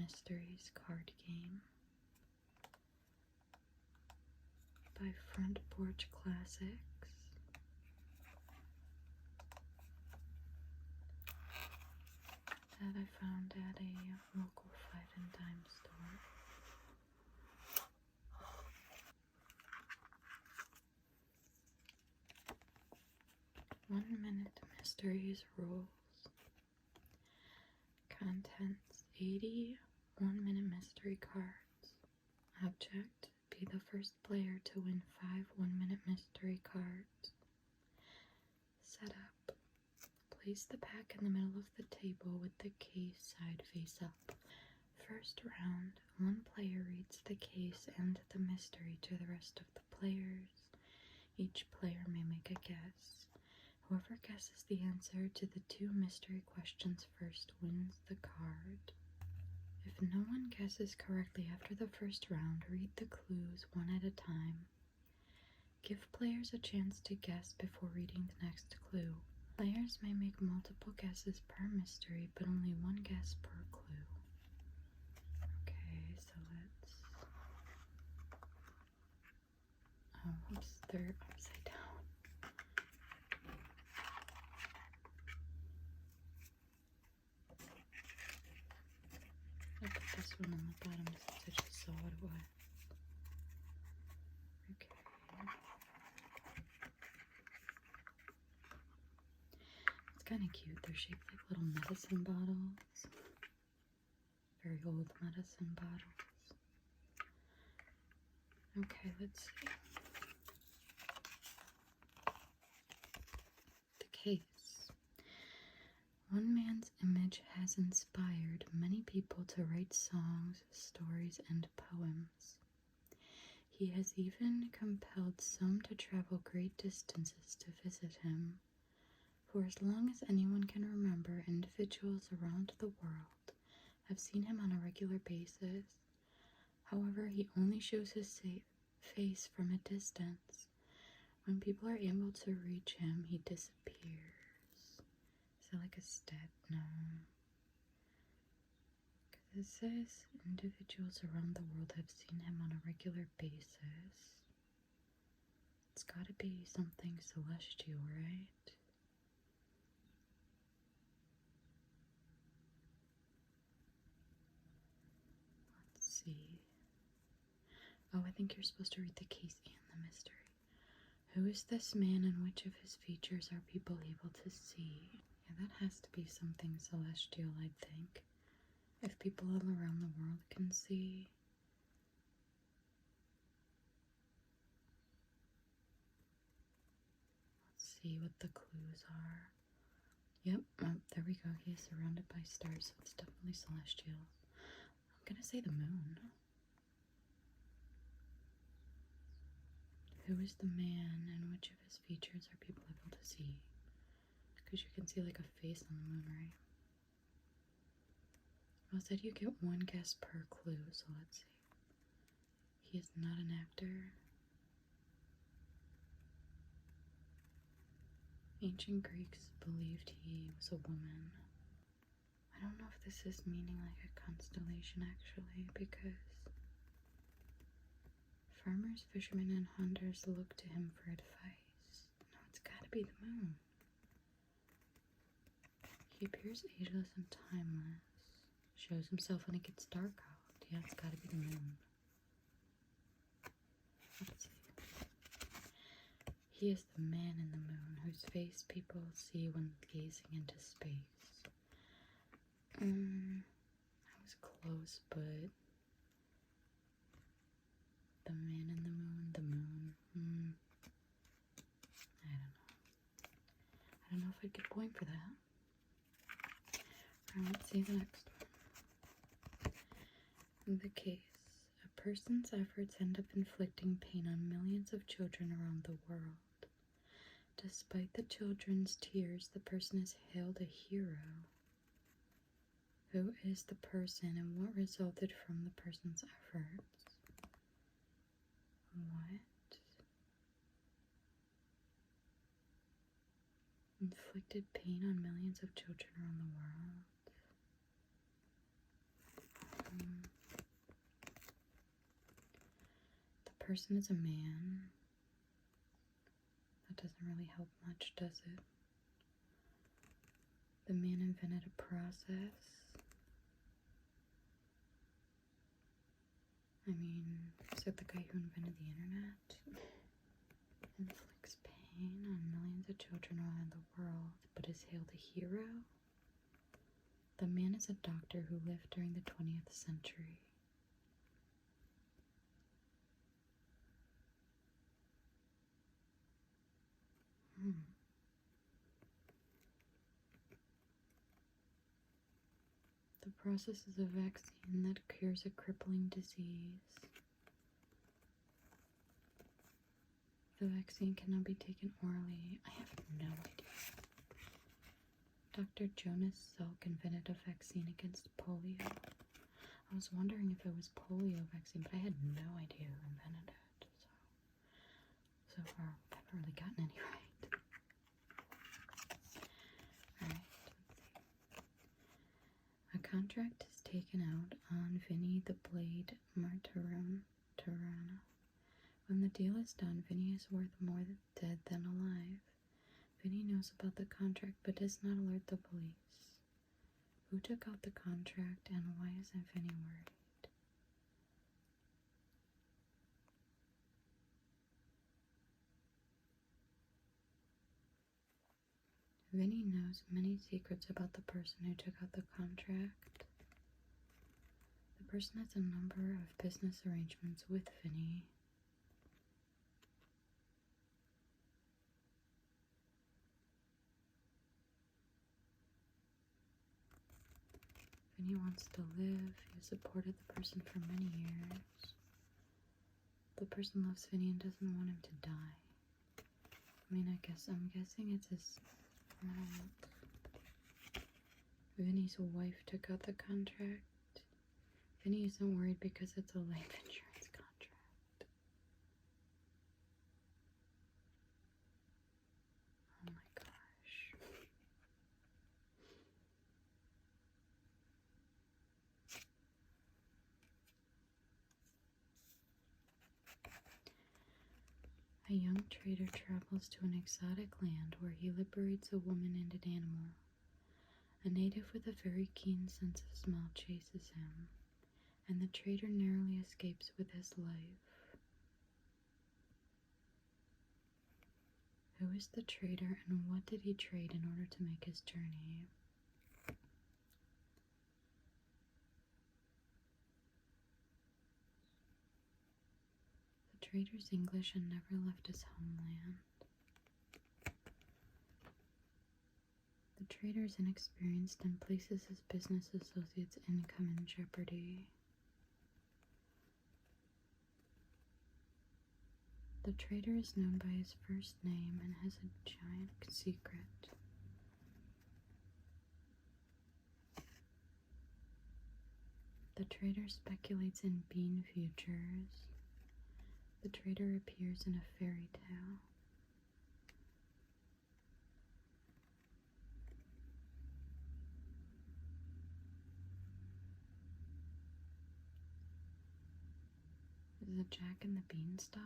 Mysteries card game by Front Porch Classics. That I found at a local Five and Dime store. One-minute mysteries rules. Contents: 80 one-minute mystery cards. Object: be the first player to win 5 one-minute mystery cards. Setup: place the pack in the middle of the table with the case side face up. First round, one player reads the case and the mystery to the rest of the players. Each player may make a guess. Whoever guesses the answer to the 2 mystery questions first wins the card. If no one guesses correctly after the first round, read the clues one at a time. Give players a chance to guess before reading the next clue. Players may make multiple guesses per mystery, but only one guess per clue. Okay, so let's... Oh, oops, they're upside down. I put this one on the bottom since I just saw what it was. Okay. It's kind of cute. They're shaped like little medicine bottles. Very old medicine bottles. Okay, let's see. The case. One man's image has inspired many people to write songs, stories, and poems. He has even compelled some to travel great distances to visit him. For as long as anyone can remember, individuals around the world have seen him on a regular basis. However, he only shows his face from a distance. When people are able to reach him, he disappears. Is that like a step? No. Because it says individuals around the world have seen him on a regular basis. It's gotta be something celestial, right? Let's see. Oh, I think you're supposed to read the case and the mystery. Who is this man and which of his features are people able to see? Yeah, that has to be something celestial, I think. If people all around the world can see. Let's see what the clues are. Yep, oh, there we go. He is surrounded by stars, so it's definitely celestial. I'm gonna say the moon. Who is the man and which of his features are people able to see? Because you can see like a face on the moon, right? Well, it said you get 1 guess per clue, so let's see. He is not an actor. Ancient Greeks believed he was a woman. I don't know if this is meaning like a constellation actually, because farmers, fishermen, and hunters look to him for advice. No, it's gotta be the moon. He appears ageless and timeless. Shows himself when it gets dark out. Yeah, it's gotta be the moon. Let's see. He is the man in the moon, whose face people see when gazing into space. I was close, but the man in the moon. I don't know if I'd get a point for that. Alright, let's see the next one. The case. A person's efforts end up inflicting pain on millions of children around the world. Despite the children's tears, the person is hailed a hero. Who is the person and what resulted from the person's efforts? What? Inflicted pain on millions of children around the world. person is a man. That doesn't really help much, does it? The man invented a process. I mean, is it the guy who invented the internet? Inflicts pain on millions of children around the world, but is hailed a hero? The man is a doctor who lived during the 20th century. The process is a vaccine that cures a crippling disease. The vaccine cannot be taken orally. I have no idea. Dr. Jonas Salk invented a vaccine against polio. I was wondering if it was polio vaccine, but I had no idea who invented it. So far, I haven't really gotten any right. Alright, let's see. A contract is taken out on Vinny the Blade Martirana. When the deal is done, Vinny is worth more dead than alive. Vinny knows about the contract but does not alert the police. Who took out the contract and why isn't Vinny worried? Vinny knows many secrets about the person who took out the contract. The person has a number of business arrangements with Vinny. Vinny wants to live. He has supported the person for many years. The person loves Vinny and doesn't want him to die. I mean, I'm guessing it's his Vinny's wife took out the contract. Vinny isn't worried because it's a life insurance contract. Oh my gosh. A young trader travels to an exotic land where he liberates a woman and an animal. A native with a very keen sense of smell chases him, and the trader narrowly escapes with his life. Who is the trader and what did he trade in order to make his journey? The trader's English and never left his homeland. The trader is inexperienced and places his business associates' income in jeopardy. The trader is known by his first name and has a giant secret. The trader speculates in bean futures. The trader appears in a fairy tale. Is it Jack and the Beanstalk?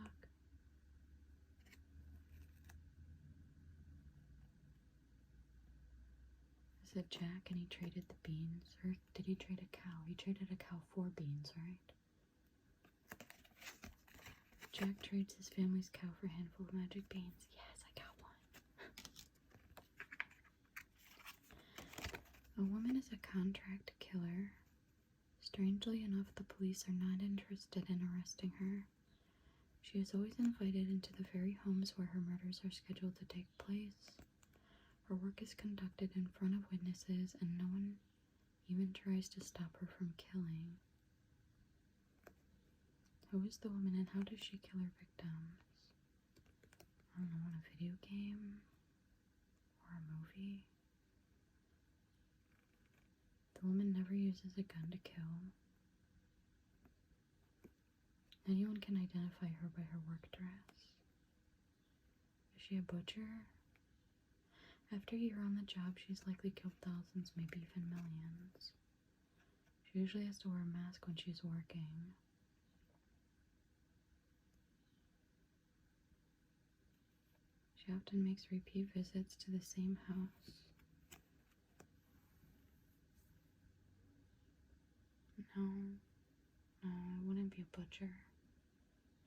Is it Jack and he traded the beans? Or did he trade a cow? He traded a cow for beans, right? Jack trades his family's cow for a handful of magic beans. Yes, I got one. A woman is a contract killer. Strangely enough, the police are not interested in arresting her. She is always invited into the very homes where her murders are scheduled to take place. Her work is conducted in front of witnesses, and no one even tries to stop her from killing. Who is the woman and how does she kill her victims? I don't know, in a video game? Or a movie? The woman never uses a gun to kill. Anyone can identify her by her work dress. Is she a butcher? After a year on the job, she's likely killed thousands, maybe even millions. She usually has to wear a mask when she's working. She often makes repeat visits to the same house. No, no, it wouldn't be a butcher.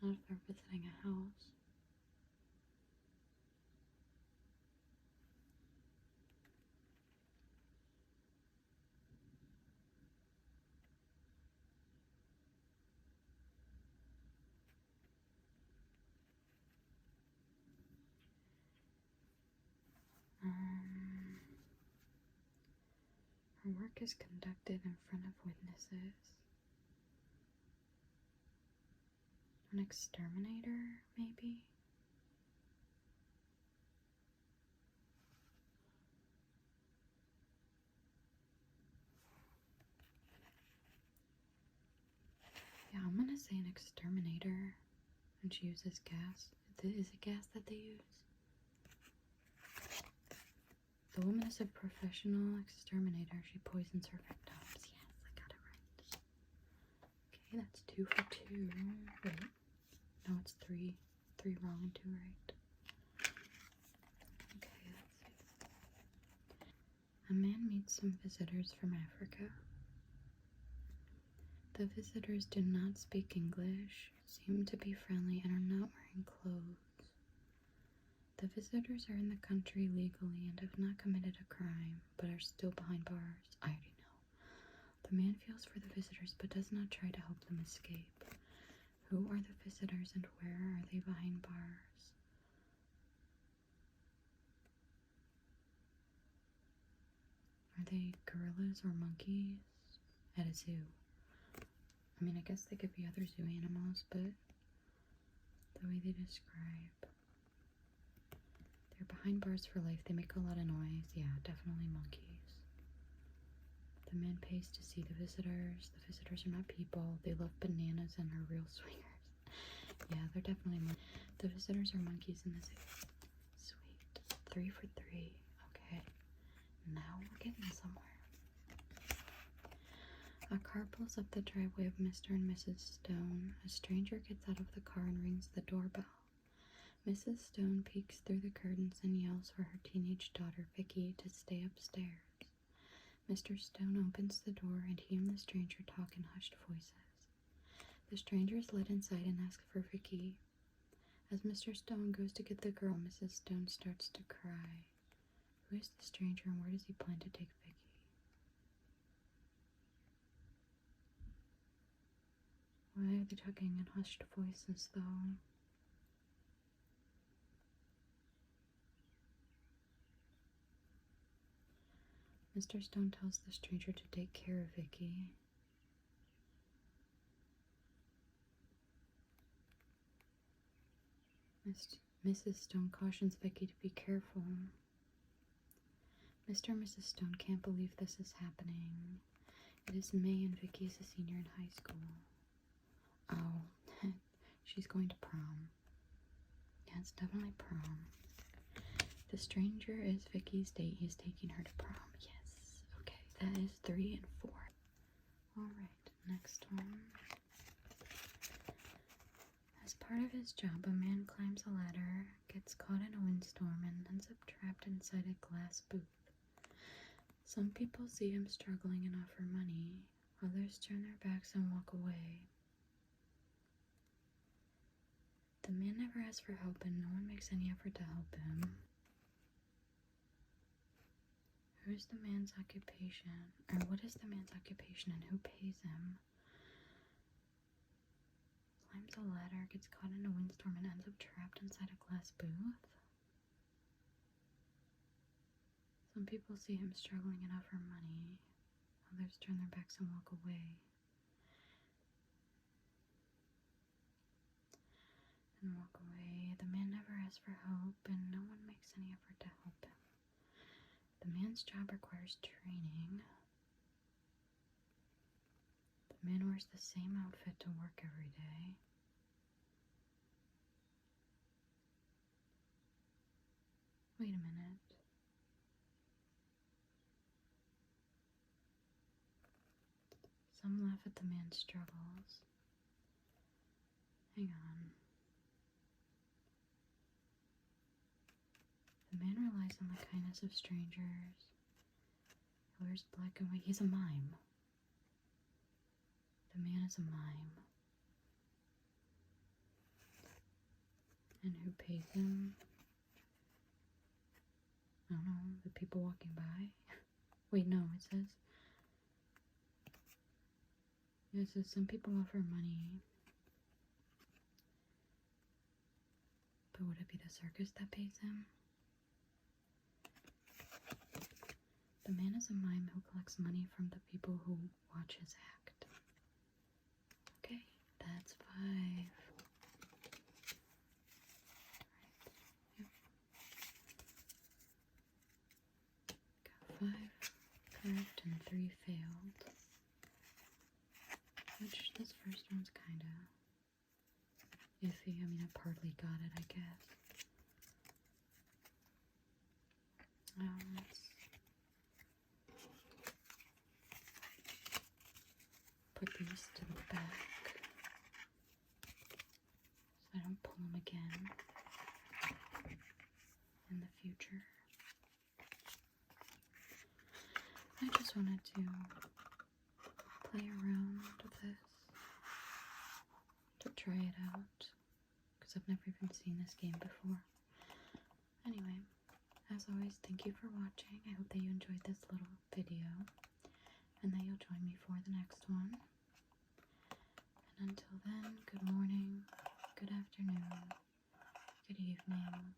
Not if they're visiting a house. Her work is conducted in front of witnesses. An exterminator, maybe? Yeah, I'm gonna say an exterminator. And she uses gas. Is it gas that they use? The woman is a professional exterminator. She poisons her victims. Yes, I got it right. Okay, that's 2 for 2. Wait. No, it's 3. 3 wrong and 2 right. Okay, let's see. A man meets some visitors from Africa. The visitors do not speak English, seem to be friendly, and are not wearing clothes. The visitors are in the country legally and have not committed a crime, but are still behind bars. I already know. The man feels for the visitors, but does not try to help them escape. Who are the visitors and where are they behind bars? Are they gorillas or monkeys at a zoo? I mean, I guess they could be other zoo animals, but the way they describe. They're behind bars for life. They make a lot of noise. Yeah, definitely monkeys. The man pays to see the visitors. The visitors are not people. They love bananas and are real swingers. Yeah, they're definitely the visitors are monkeys in the zoo. Sweet. 3 for 3. Okay. Now we're getting somewhere. A car pulls up the driveway of Mr. and Mrs. Stone. A stranger gets out of the car and rings the doorbell. Mrs. Stone peeks through the curtains and yells for her teenage daughter, Vicky, to stay upstairs. Mr. Stone opens the door and he and the stranger talk in hushed voices. The stranger is led inside and asks for Vicky. As Mr. Stone goes to get the girl, Mrs. Stone starts to cry. Who is the stranger and where does he plan to take Vicky? Why are they talking in hushed voices, though? Mr. Stone tells the stranger to take care of Vicky. Mrs. Stone cautions Vicky to be careful. Mr. and Mrs. Stone can't believe this is happening. It is May and Vicky is a senior in high school. Oh, she's going to prom. Yeah, it's definitely prom. The stranger is Vicky's date. He's taking her to prom. Yes. Okay, that is 3 and 4. Alright, next one. As part of his job, a man climbs a ladder, gets caught in a windstorm, and ends up trapped inside a glass booth. Some people see him struggling and offer money. Others turn their backs and walk away. The man never asks for help and no one makes any effort to help him. Who is the man's occupation? Or what is the man's occupation and who pays him? Climbs a ladder, gets caught in a windstorm, and ends up trapped inside a glass booth? Some people see him struggling and offer money. Others turn their backs and walk away. The man never asks for help, and no one makes any effort to help him. The man's job requires training. The man wears the same outfit to work every day. Wait a minute. Some laugh at the man's struggles. Hang on. The man relies on the kindness of strangers. He wears black and white. He's a mime. The man is a mime. And who pays him? I don't know, the people walking by? Wait, no, it says... Yeah, it says some people offer money. But would it be the circus that pays him? The man is a mime who collects money from the people who watch his act. Okay, that's 5. Got 5 correct and 3 failed. Which, this first one's kinda iffy. I mean, I partly got it, I guess. Let's put these to the back so I don't pull them again in the future. I just wanted to play around with this to try it out because I've never even seen this game before. Anyway, as always, thank you for watching. I hope that you enjoyed this little video and that you'll join me for the next one. And until then, good morning, good afternoon, good evening,